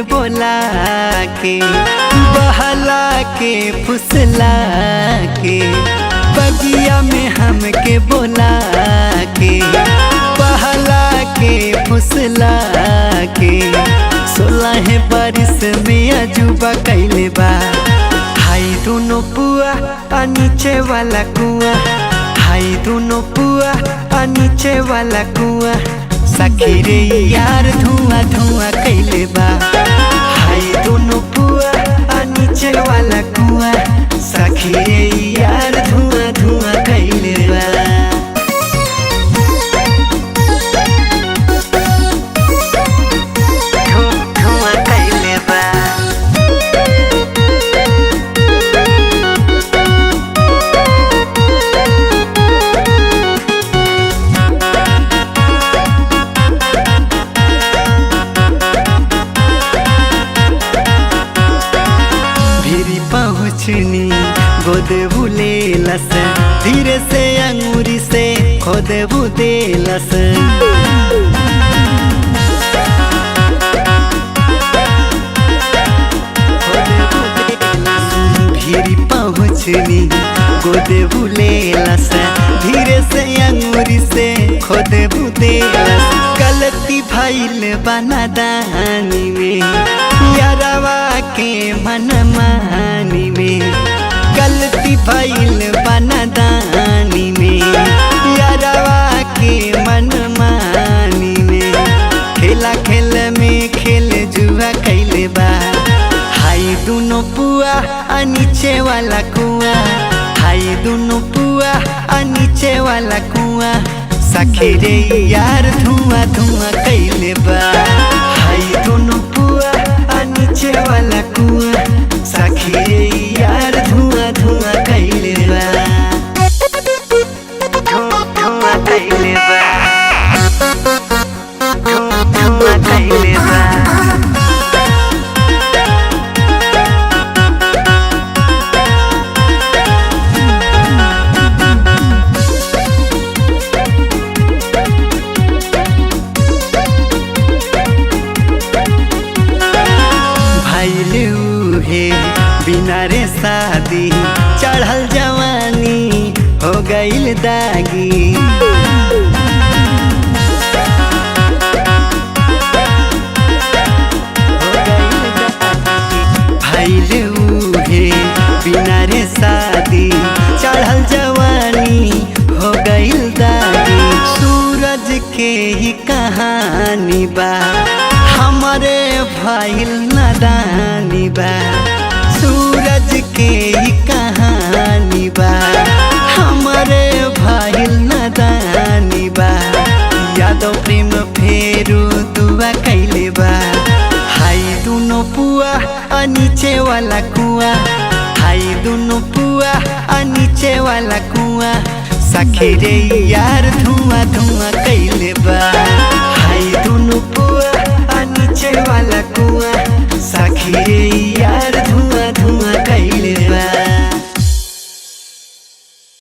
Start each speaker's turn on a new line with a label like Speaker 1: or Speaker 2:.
Speaker 1: बोला के बहला के फुसला के बगिया में हमके बोला के बहला के फुसला के 16 बरिस में अजूबा कैले बा। हाई दोनों पुआ आ नीचे वाला कुआ, हाई दोनों पुआ आ नीचे वाला कुआ, सखी रे यार धुआं धुआं कैले बा। हाई दोनों पुआ आ नीचे वाला कुआ, सखी रे यार धुआं धुआं कैले बा। पहुँचनी गोदे बुलेलस, धीरे से अंगूरी से खोदे बुदेलस। भीरी पहुँचनी गोदे बुलेलस, धीरे से अंगूरी से खोदे बुदेलस। गलती भइल बनादानी में यारवा के मन मानी में, गलती भइल बनादानी में यारवा के मन मानी में। खेला खेल में खेल जुआ कैले बा। हाई दोनों पुआ आ नीचे वाला कुआ, हाई दोनों पुआ आ नीचे वाला कुआ, सखी रे यार धुआं धुआं कैले बा। हाई दोनों पुआ आ नीचे वाला कुआ, सखी रे यार धुआं धुआं कैले बा। धुआं कैले बा, धुआं कैले बा। बिना रे शादी चढ़ल जवानी हो गईल दागी। भइल उहे बिना रे शादी चढ़ल जवानी हो गईल दागी। सूरज के ही कहानी बा, हमारे भइल नादानी बा। सूरज के ही कहानी बा, हमारे भइल नादानी बा। यादव प्रेम फेरू दुआ कैले बा। हाई दोनों पुआ आ नीचे वाला कुआ, हाई दोनों पुआ आ नीचे वाला कुआ, सखी रे यार धुआं धुआं कैले बा। हाई दोनों पुआ आ नीचे वाला कुआ,